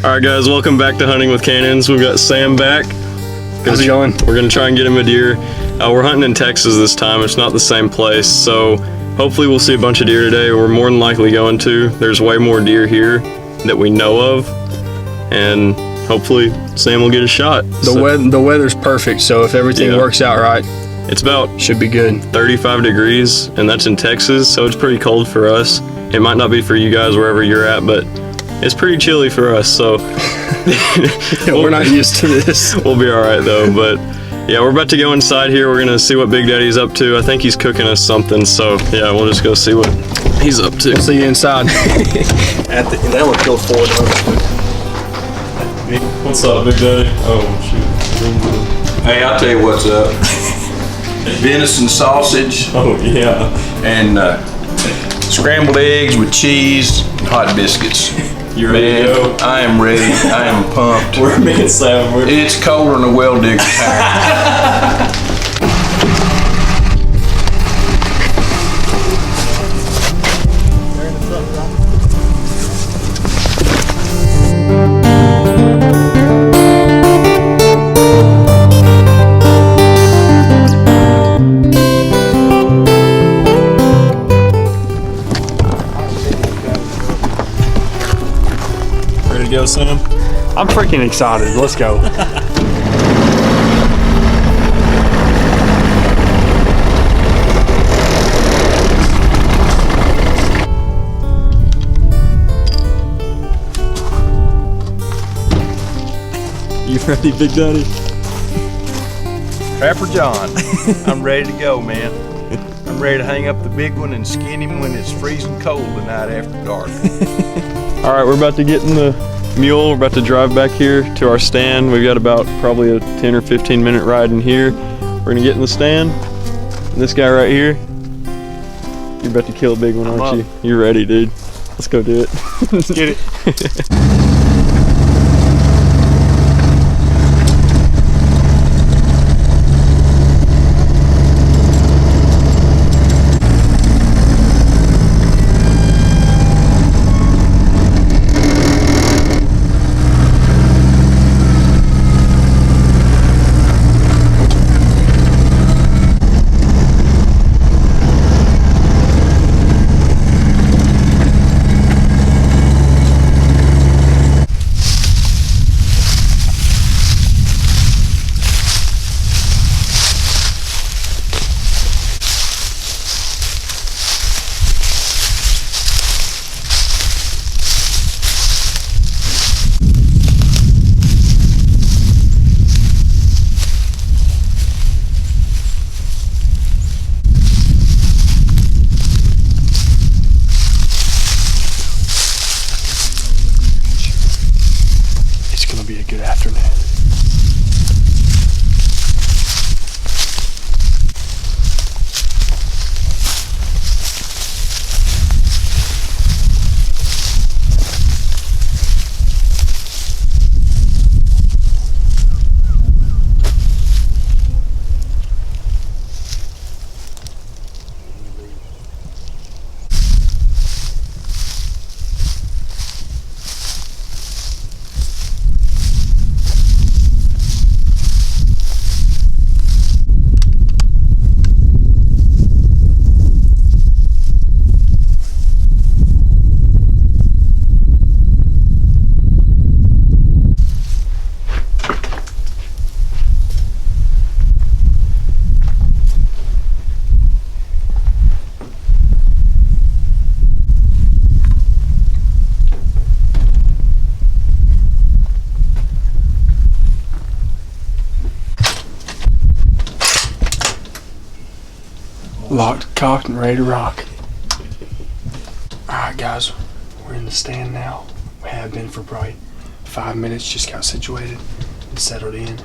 Alright guys, welcome back to Hunting with Cannons. We've got Sam back. How's it going? We're gonna try and get him a deer. We're hunting in Texas this time. It's not the same place, so hopefully we'll see a bunch of deer today. We're more than likely going to. There's way more deer here that we know of, and hopefully Sam will get a shot. The weather's perfect, so if everything works out right, it's about should be good. 35 degrees, and that's in Texas, so it's pretty cold for us. It might not be for you guys wherever you're at, but it's pretty chilly for us, so we're not used to this. We'll be all right though. But yeah, we're about to go inside here. We're gonna see what Big Daddy's up to. I think he's cooking us something, so yeah, we'll just go see what he's up to. We'll see you inside. That one killed 4 dogs. What's up, Big Daddy? Oh shoot. Hey, I'll tell you what's up. Venison sausage. Oh yeah. And scrambled eggs with cheese and hot biscuits. You ready to go? I am ready. I am pumped. We're me and Sam. It's colder than a well digger's hat. Ready to go, Sam? I'm freaking excited. Let's go. You ready, Big Daddy? Trapper John, I'm ready to go, man. I'm ready to hang up the big one and skin him when it's freezing cold the night after dark. All right, we're about to get in the mule. We're about to drive back here to our stand. We've got about probably a 10 or 15 minute ride in here. We're gonna get in the stand. And this guy right here, you're about to kill a big one, aren't you? You're ready, dude. Let's go do it. Let's get it. It's gonna be a good afternoon. Locked, cocked, and ready to rock. Alright guys, we're in the stand now. We have been for probably 5 minutes, just got situated and settled in.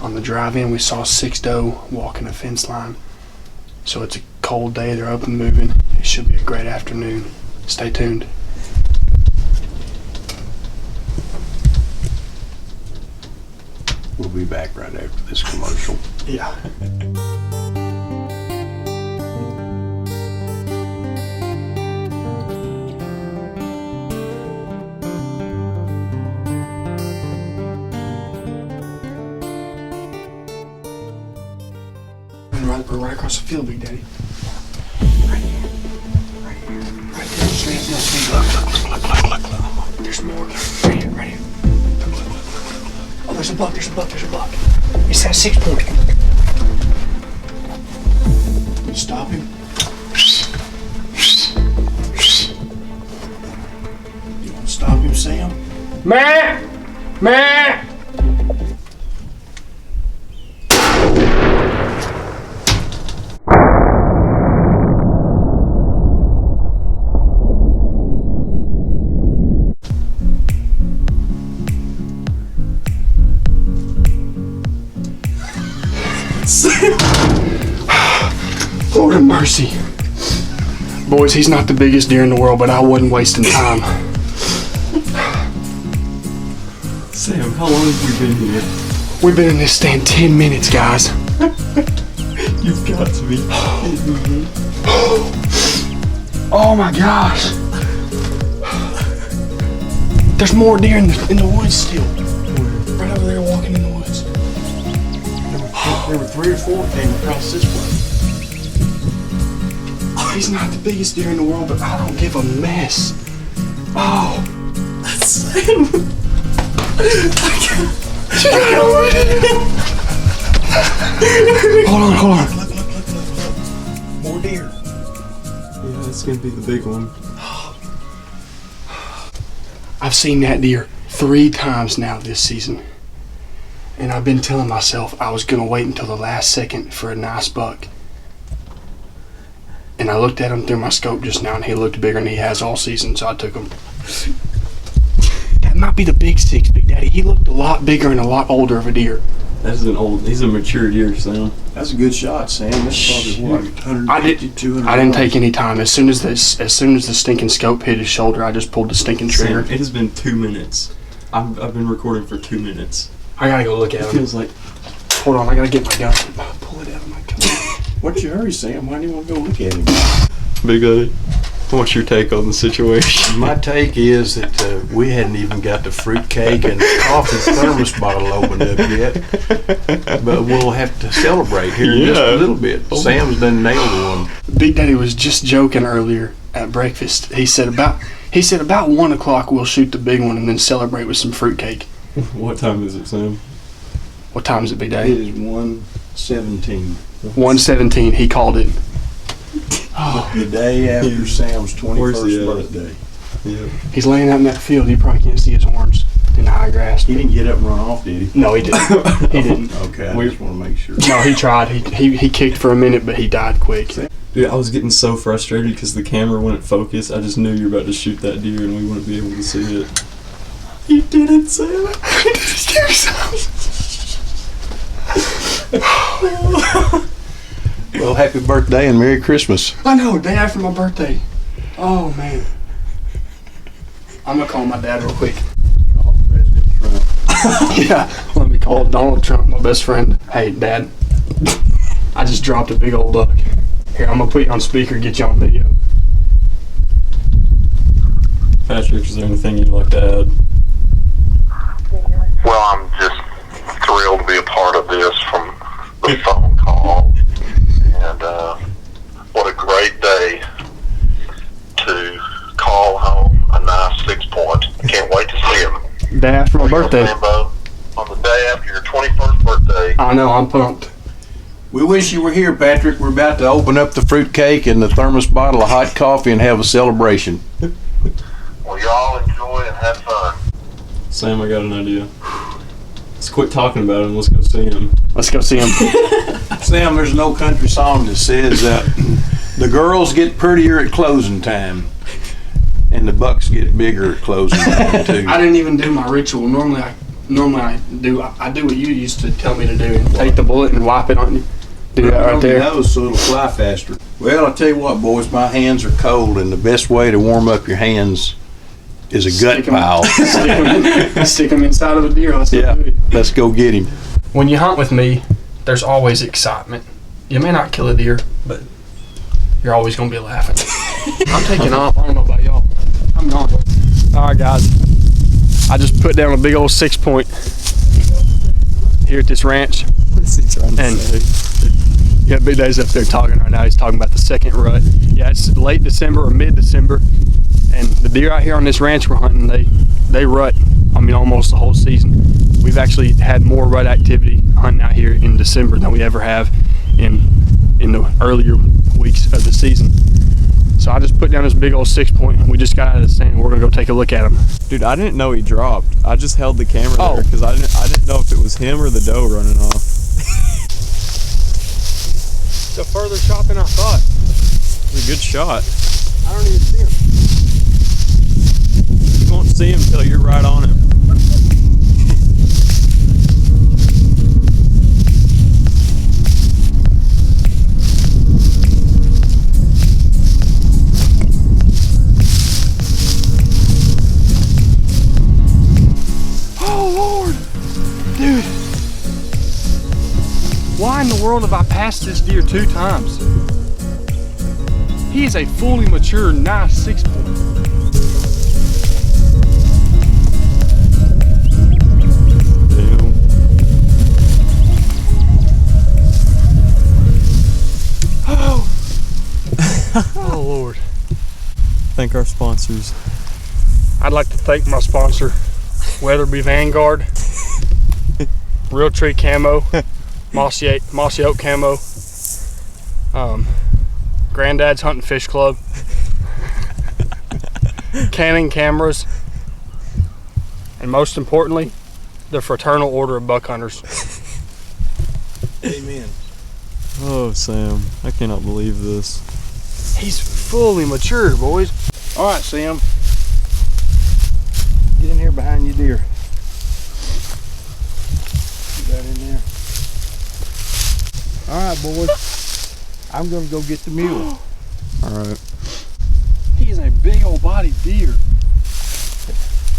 On the drive in we saw 6 doe walking a fence line. So it's a cold day, they're up and moving. It should be a great afternoon. Stay tuned. We'll be back right after this commercial. Yeah. We're right across the field, Big Daddy. Right here. Right here. Right there. Straight up this field. Look. There's more. Right here. Right here. Look. Oh, there's a buck. There's a buck. There's a buck. It's that 6 point. You stop him. You want to stop him, Sam? Matt! Matt! Lord have mercy. Boys, he's not the biggest deer in the world, but I wasn't wasting time. Sam, how long have we been here? We've been in this stand 10 minutes, guys. You've got to be kidding me. Oh my gosh. There's more deer in the woods still. Right over there walking in the woods. There were 3 or 4 came across this way. He's not the biggest deer in the world, but I don't give a mess. Oh. Sam. Hold on. Look. More deer. Yeah, that's gonna be the big one. I've seen that deer 3 times now this season. And I've been telling myself I was gonna wait until the last second for a nice buck. And I looked at him through my scope just now and he looked bigger than he has all season, so I took him. That might be the big 6, Big Daddy. He looked a lot bigger and a lot older of a deer. He's a mature deer, Sam. That's a good shot, Sam. That's probably what, 150, 200. I didn't take any time. As soon as the stinking scope hit his shoulder, I just pulled the stinking trigger. Sam, it has been 2 minutes. I've been recording for 2 minutes. I gotta go look at It him. feels like Hold on, I gotta get my gun. Pull it out of my gun. What's your hurry, Sam? Why do you want to go look at him? Big Daddy. What's your take on the situation? My take is that we hadn't even got the fruit cake and coffee thermos bottle opened up yet. But we'll have to celebrate here in just a little bit. Sam's done nailed one. Big Daddy was just joking earlier at breakfast. He said about 1 o'clock we'll shoot the big one and then celebrate with some fruitcake. What time is it, Sam? What time is it, Big It Daddy? is 1:17. 1:17. He called it. The day after Sam's Where's 21st he at? birthday. Yeah. He's laying out in that field. You probably can't see his horns in the high grass. He didn't get up and run off, did he? No, he didn't. He didn't. Okay, I We- just want to make sure. No, he tried. He kicked for a minute, but he died quick. Dude, I was getting so frustrated because the camera wouldn't focus. I just knew you were about to shoot that deer and we wouldn't be able to see it. You did it, Sam. Well, happy birthday and Merry Christmas. I know, day after my birthday. Oh, man. I'm going to call my dad real quick. Call President Trump. Yeah, let me call Donald Trump, my best friend. Hey, Dad. I just dropped a big old buck. Here, I'm going to put you on speaker, get you on video. Patrick, is there anything you'd like to add? Well, I'm just thrilled to be a part of this from the phone call. And what a great day to call home a nice 6 point. I can't wait to see him. Day after my birthday. Rambo, on the day after your 21st birthday. I know, I'm pumped. We wish you were here, Patrick. We're about to open up the fruit cake and the thermos bottle of hot coffee and have a celebration. Well, y'all enjoy and have fun. Sam, I got an idea. Let's quit talking about him. Let's go see him. Let's go see him. Sam, there's no country song that says the girls get prettier at closing time and the bucks get bigger at closing time too. I didn't even do my ritual. Normally I do what you used to tell me to do. Take the bullet and wipe it on you. Do that right there. Nose so it'll fly faster. Well, I'll tell you what, boys, my hands are cold, and the best way to warm up your hands is a gut Stick 'em- pile. Stick them inside of a deer. Let's Yeah, do it. let's go get him. When you hunt with me, there's always excitement. You may not kill a deer, but you're always gonna be laughing. I'm taking off. I don't know about y'all. I'm gone. All right, guys. I just put down a big old 6 point here at this ranch. What's he trying to And- say? Yeah, Big Daddy's up there talking right now. He's talking about the second rut. Yeah, it's late December or mid-December, and the deer out here on this ranch we're hunting, they rut. I mean, almost the whole season. We've actually had more rut activity hunting out here in December than we ever have in the earlier weeks of the season. So I just put down this big old 6-point. We just got out of the stand and we're gonna go take a look at him. Dude, I didn't know he dropped. I just held the camera Oh. there because I didn't know if it was him or the doe running off. It's a further shot than I thought. It's a good shot. I don't even see him. You won't see him until you're right on him. Oh Lord, dude. Why in the world have I passed this deer 2 times? He is a fully mature, nice 6-point. Damn. Oh. Oh Lord. Thank our sponsors. I'd like to thank my sponsor, Weatherby Vanguard, Real Tree Camo, Mossy Oak Camo, Granddad's Hunting Fish Club, Canon Cameras, and most importantly, the Fraternal Order of Buck Hunters. Amen. Oh, Sam, I cannot believe this. He's fully mature, boys. All right, Sam. Get in here behind your deer. Get that in there. All right, boys. I'm gonna go get the mule. All right. He's a big old bodied deer.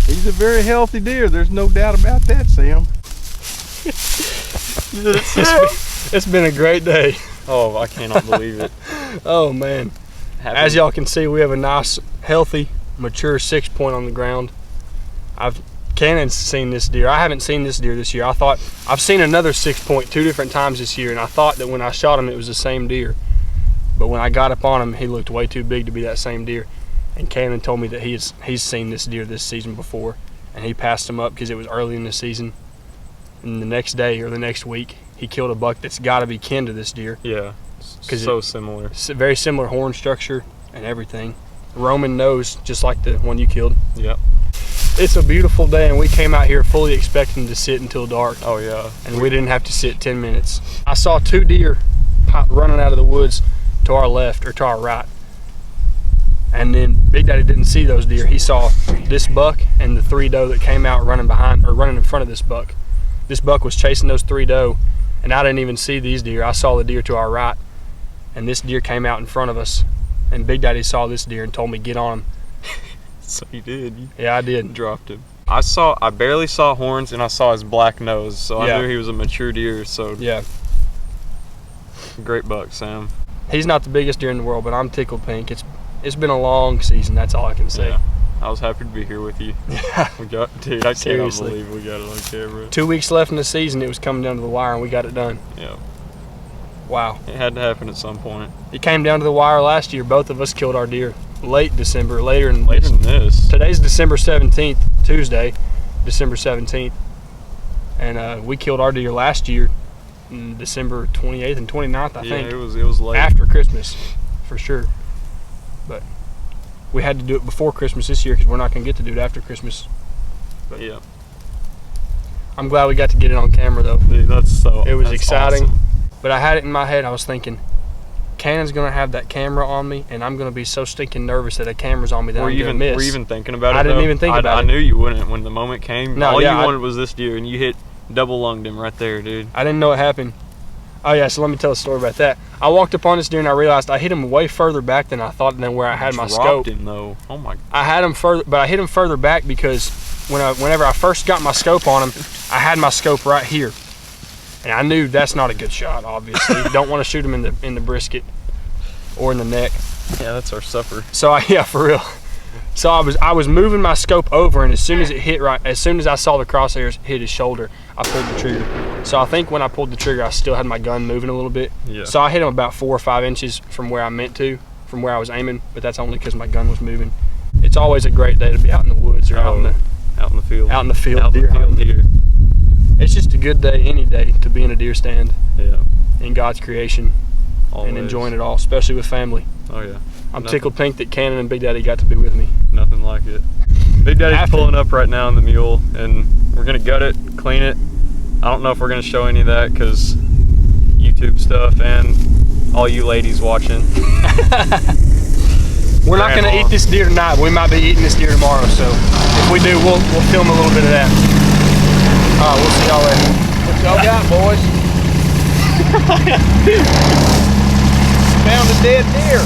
He's a very healthy deer. There's no doubt about that, Sam. It's been a great day. Oh, I cannot believe it. Oh man. As y'all can see, we have a nice, healthy, mature 6-point on the ground. Cannon's seen this deer. I haven't seen this deer this year. I've seen another 6-point 2 different times this year, and I thought that when I shot him it was the same deer. But when I got up on him, he looked way too big to be that same deer. And Cannon told me that he's seen this deer this season before, and he passed him up because it was early in the season. And the next day or the next week, he killed a buck that's got to be kin to this deer. Yeah, 'Cause so similar. It's a very similar horn structure and everything. Roman nose, just like the one you killed. Yep. It's a beautiful day, and we came out here fully expecting to sit until dark, Oh yeah. and we didn't have to sit 10 minutes. I saw 2 deer running out of the woods to our left or to our right. And then Big Daddy didn't see those deer. He saw this buck and the 3 doe that came out running behind or running in front of this buck. This buck was chasing those 3 doe, and I didn't even see these deer. I saw the deer to our right, and this deer came out in front of us. And Big Daddy saw this deer and told me get on him. So you did. You Yeah, I did. dropped him. I barely saw horns, and I saw his black nose, so Yeah. I knew he was a mature deer. So Yeah, great buck, Sam. he's not the biggest deer in the world, but I'm tickled pink. It's been a long season. That's all I can say. Yeah. I was happy to be here with you. Yeah. Dude, I Seriously. cannot believe we got it on camera. 2 weeks left in the season. It was coming down to the wire, and we got it done. Yeah, Wow. it had to happen at some point. It came down to the wire last year. Both of us killed our deer late December, later in Later than this. Today's December 17th, Tuesday, December 17th. And we killed our deer last year, December 28th and 29th, I Yeah, think. it was late. After Christmas, for sure. But we had to do it before Christmas this year because we're not going to get to do it after Christmas. Yeah, I'm glad we got to get it on camera, though. dude, It was that's exciting. awesome. But I had it in my head. I was thinking, Cannon's going to have that camera on me, and I'm going to be so stinking nervous that a camera's on me that Were I'm you going to even miss. were you even thinking about it? I didn't though? even think about I it. knew you wouldn't when the moment came. No, All yeah, you I- wanted was this deer, and you hit double lunged him right there, dude. I didn't know it happened. Oh yeah, so let me tell a story about that. I walked up on this deer and I realized I hit him way further back than I thought than where I had my Dropped scope. him though. Oh my. I had him further, but I hit him further back because whenever I first got my scope on him, I had my scope right here, and I knew that's not a good shot. Obviously, you don't want to shoot him in the brisket or in the neck. Yeah, that's our supper. So yeah, for real. So I was moving my scope over, and as soon as I saw the crosshairs hit his shoulder, I pulled the trigger. So I think when I pulled the trigger, I still had my gun moving a little bit. Yeah. So I hit him about 4 or 5 inches from where I meant to, from where I was aiming, but that's only because my gun was moving. It's always a great day to be out in the woods or out in the field. Out in the field, Out in deer the field hunting. deer. It's just a good day, any day, to be in a deer stand Yeah. in God's creation Always. and enjoying it all, especially with family. Oh yeah. I'm Nothing- tickled pink that Cannon and Big Daddy got to be with me. Nothing like it. Big Daddy's pulling up right now in the mule, and we're gonna gut it, clean it. I don't know if we're gonna show any of that because YouTube stuff and all you ladies watching. We're not gonna Grandma. eat this deer tonight, but we might be eating this deer tomorrow. So if we do, we'll film a little bit of that. All right, we'll see y'all later. What y'all got, boys? Found a dead deer.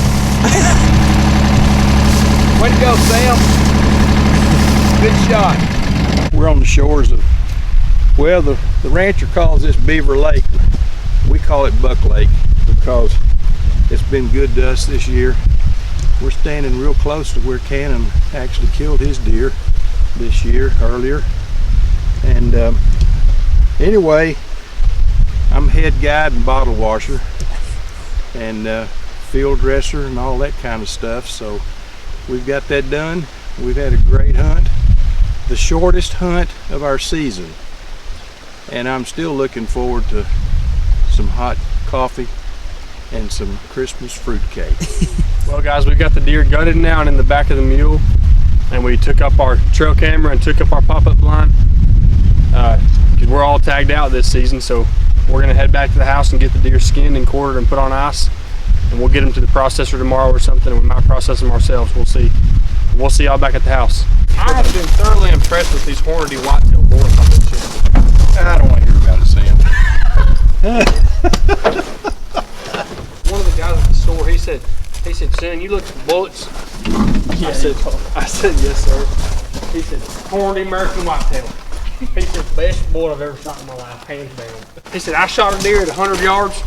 Way to go, Sam. Good shot. We're on the shores of, well, the rancher calls this Beaver Lake. We call it Buck Lake because it's been good to us this year. We're standing real close to where Cannon actually killed his deer this year, earlier. And anyway, I'm head guide and bottle washer and field dresser and all that kind of stuff. So we've got that done. We've had a great hunt, the shortest hunt of our season. And I'm still looking forward to some hot coffee and some Christmas fruitcake. Well, guys, we've got the deer gutted now and in the back of the mule, and we took up our trail camera and took up our pop-up blind because we're all tagged out this season. So we're gonna head back to the house and get the deer skinned and quartered and put on ice, and we'll get them to the processor tomorrow or something, and we might process them ourselves. We'll see. We'll see y'all back at the house. I have been thoroughly impressed with these hornady whitetail boars on this shit. I don't want to hear about it, Sam. One of the guys at the store, he said, son, you look for bullets. I said, yes, sir. He said, horned American whitetail. He said, best bullet I've ever shot in my life, hands down. He said, I shot a deer at 100 yards,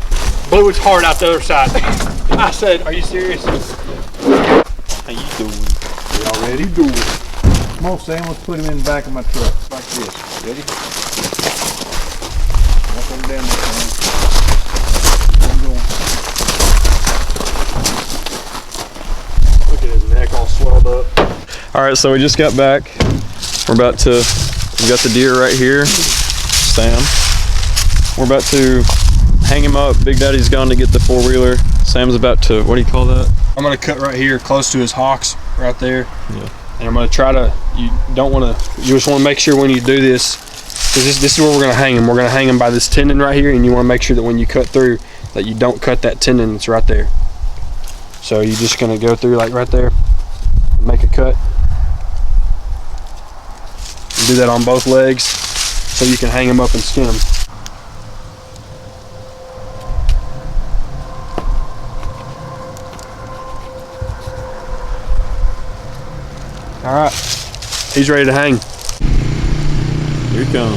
blew its heart out the other side. I said, are you serious? How you doing? Y'all ready? Do it. Come on, Sam, let's put him in the back of my truck. Like this. Ready? Walk on down there, Sam. I'm going. Look at his neck all swelled up. All right, so we just got back. We got the deer right here, Sam. We're about to hang him up. Big Daddy's gone to get the four-wheeler. Sam's about to, what do you call that? I'm gonna cut right here, close to his hocks, right there. Yeah. And I'm gonna try to, you just wanna make sure when you do this, because this is where we're gonna hang him. We're gonna hang him by this tendon right here, and you wanna make sure that when you cut through, that you don't cut that tendon that's right there. So you're just gonna go through like right there, and make a cut. And do that on both legs, so you can hang him up and skin him. All right, he's ready to hang. Here he comes.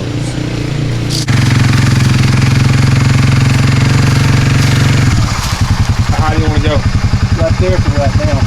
How do you want to go? Right there for right now.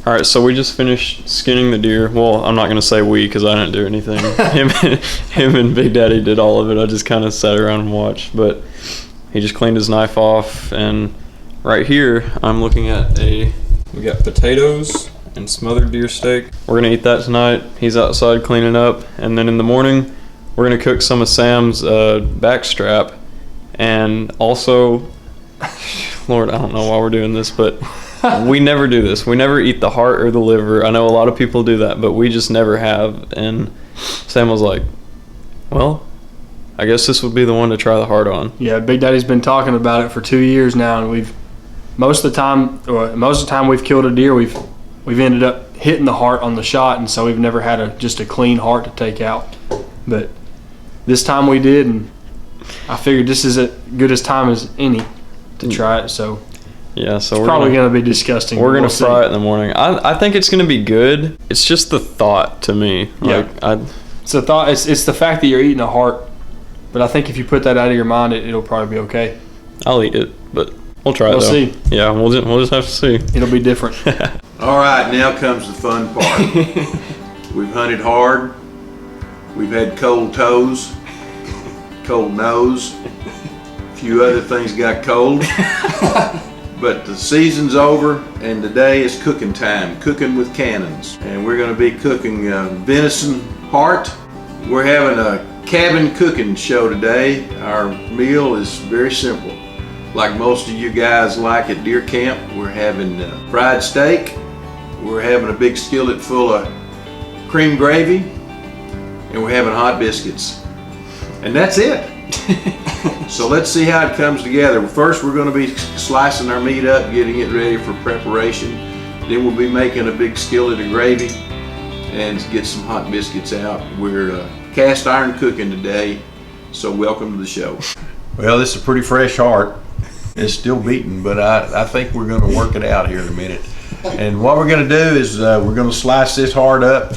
All right, so we just finished skinning the deer. Well, I'm not gonna say we because I didn't do anything. him and Big Daddy did all of it. I just kind of sat around and watched. But he just cleaned his knife off, and right here I'm looking at we got potatoes and smothered deer steak. We're gonna eat that tonight. He's outside cleaning up, and then in the morning we're gonna cook some of Sam's backstrap, and also, Lord, I don't know why we're doing this, but. We never do this. We never eat the heart or the liver. I know a lot of people do that, but we just never have. And Sam was like, well, I guess this would be the one to try the heart on. Yeah, Big Daddy's been talking about it for 2 years now, and most of the time we've killed a deer, we've ended up hitting the heart on the shot, and so we've never had just a clean heart to take out. But this time we did, and I figured this is as good as time as any to try it. So Yeah, so it's we're probably going to be disgusting. We're but gonna we'll see. fry it in the morning. I think it's gonna be good. It's just the thought to me. Yeah. It's the thought. It's the fact that you're eating a heart. But I think if you put that out of your mind, it'll probably be okay. I'll eat it, but we'll try it. We'll though. see. Yeah, we'll just have to see. It'll be different. All right, now comes the fun part. We've hunted hard. We've had cold toes, cold nose. A few other things got cold. But the season's over, and today is cooking time, cooking with cannons. And we're gonna be cooking venison heart. We're having a cabin cooking show today. Our meal is very simple. Like most of you guys like at deer camp, we're having fried steak. We're having a big skillet full of cream gravy, and we're having hot biscuits. And that's it. So let's see how it comes together. First, we're going to be slicing our meat up, getting it ready for preparation. Then we'll be making a big skillet of gravy and get some hot biscuits out. We're cast iron cooking today, so welcome to the show. Well, this is a pretty fresh heart. It's still beating, but I think we're going to work it out here in a minute. And what we're going to do is we're going to slice this heart up.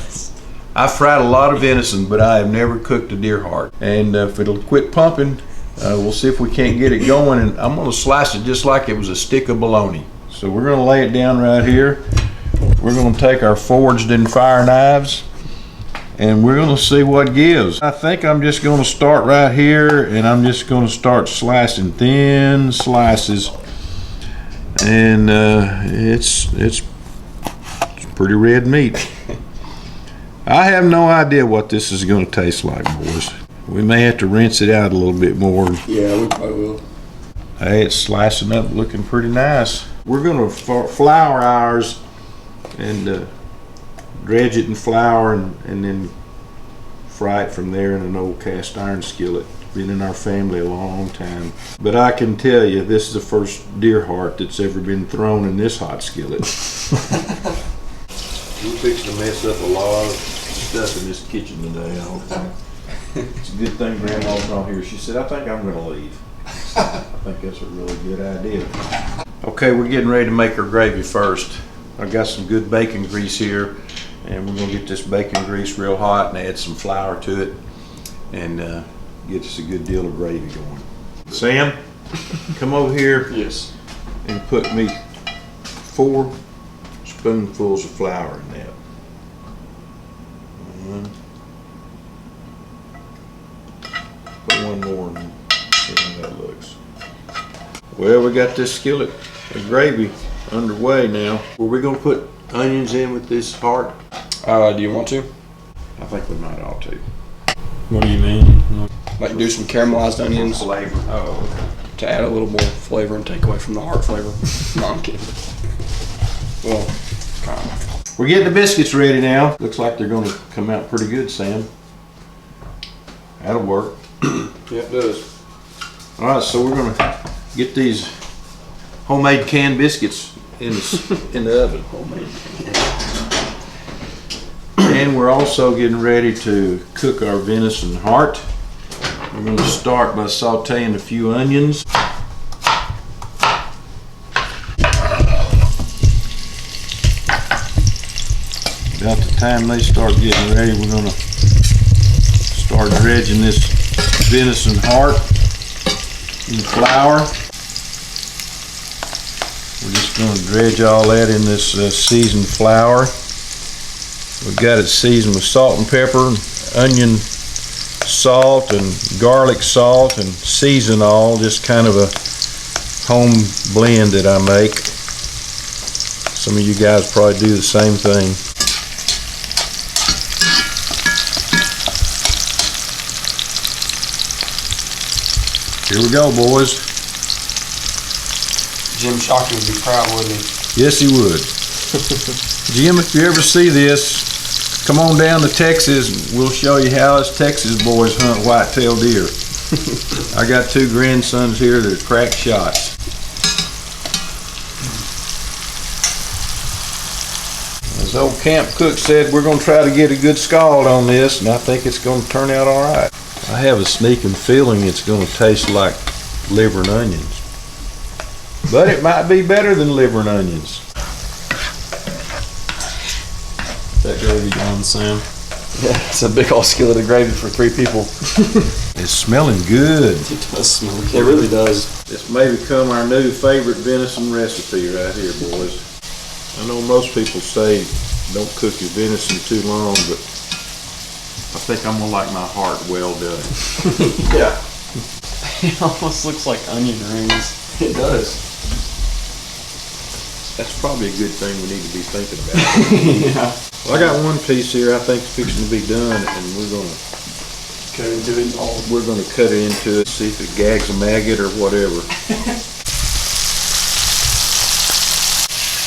I've fried a lot of venison, but I have never cooked a deer heart. And if it'll quit pumping, we'll see if we can't get it going. And I'm going to slice it just like it was a stick of bologna. So we're going to lay it down right here. We're going to take our forged and fire knives, and we're going to see what gives. I think I'm just going to start right here, and I'm just going to start slicing thin slices. And it's pretty red meat. I have no idea what this is going to taste like, boys. We may have to rinse it out a little bit more. Yeah, we probably will. Hey, it's slicing up, looking pretty nice. We're going to flour ours and dredge it in flour and then fry it from there in an old cast iron skillet. Been in our family a long time. But I can tell you, this is the first deer heart that's ever been thrown in this hot skillet. We're fixing to mess up a lot of stuff in this kitchen today, I don't think. It's a good thing Grandma's not here. She said, I think I'm going to leave. I think that's a really good idea. Okay, we're getting ready to make our gravy first. I've got some good bacon grease here, and we're going to get this bacon grease real hot and add some flour to it and get us a good deal of gravy going. Sam, come over here. Yes. And put me 4 spoonfuls of flour in that. Put one more and see how that looks. Well, we got this skillet of gravy underway now. Were we gonna put onions in with this heart? Do you want to? I think we might ought to. What do you mean? Like do some caramelized onions Flavor. oh, to add a little more flavor and take away from the heart flavor. No, I'm kidding. Well, kind of. We're getting the biscuits ready now. Looks like they're gonna come out pretty good, Sam. That'll work. Yeah, it does. All right, so we're gonna get these homemade canned biscuits in the oven. And we're also getting ready to cook our venison heart. We're going to start by sauteing a few onions. About the time they start getting ready, we're going to start dredging this venison heart in flour. We're just going to dredge all that in this seasoned flour. We've got it seasoned with salt and pepper, onion salt and garlic salt and season all, just kind of a home blend that I make. Some of you guys probably do the same thing. Here we go, boys. Jim Shockey would be proud, wouldn't he? Yes, he would. Jim, if you ever see this, come on down to Texas. We'll show you how us Texas boys hunt white-tailed deer. I got 2 grandsons here that are crack shots. As As old camp cook said, we're gonna try to get a good scald on this, and I think it's gonna turn out all right. I have a sneaking feeling it's gonna taste like liver and onions. But it might be better than liver and onions. That gravy gone, Sam. Yeah, it's a big old skillet of gravy for 3 people. It's smelling good. It does smell good. It really does. This may become our new favorite venison recipe right here, boys. I know most people say don't cook your venison too long, but I think I'm gonna like my heart well done. Yeah, It almost looks like onion rings. it does. That's probably a good thing we need to be thinking about. Yeah. Well, I got one piece here I think is fixing to be done, and we're gonna cut it into it, see if it gags a maggot or whatever.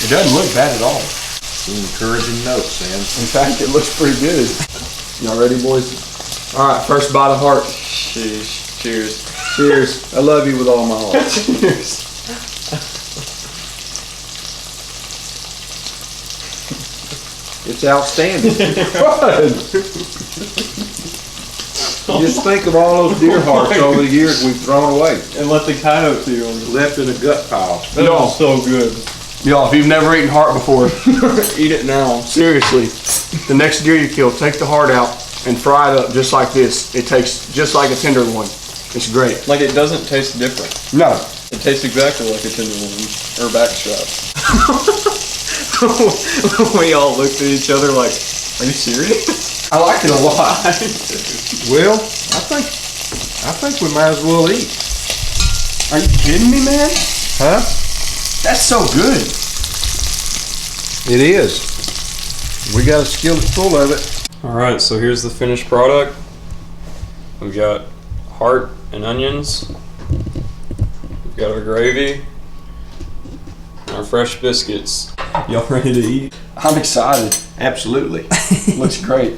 It doesn't look bad at all. It's an encouraging note, Sam. In fact, it looks pretty good. Y'all ready, boys? All right, first bite of heart. Sheesh. Cheers. Cheers. I love you with all my heart. Cheers. It's outstanding. Just think of all those deer hearts over the years we've thrown away, And let the coyote eat them. left in a gut pile. Y'all, So good. y'all, if you've never eaten heart before, eat it now. Seriously. The next deer you kill, take the heart out and fry it up just like this. It tastes just like a tenderloin. It's great. Like, it doesn't taste different. No. It tastes exactly like a tenderloin or backstrap. We all looked at each other like, are you serious? I like it a lot. Well, I think we might as well eat. Are you kidding me, man? Huh? That's so good. It is. We got a skillet full of it. Alright, so here's the finished product. We've got heart and onions. We've got our gravy. And our fresh biscuits. Y'all ready to eat? I'm excited. Absolutely. Looks great.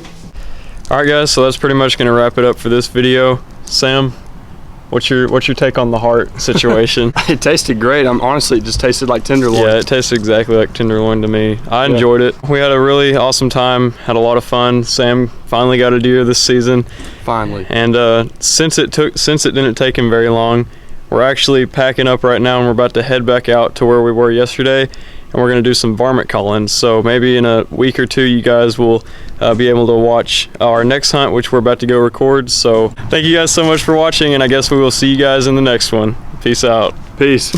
Alright guys, so that's pretty much gonna wrap it up for this video. Sam, what's your take on the heart situation? It tasted great. Honestly, it just tasted like tenderloin. Yeah, it tasted exactly like tenderloin to me. I enjoyed it. We had a really awesome time, had a lot of fun. Sam finally got a deer this season. Finally. And since it didn't take him very long, we're actually packing up right now and we're about to head back out to where we were yesterday, and we're going to do some varmint calling. So maybe in a week or two you guys will be able to watch our next hunt, which we're about to go record. So thank you guys so much for watching, and I guess we will see you guys in the next one. Peace out. Peace.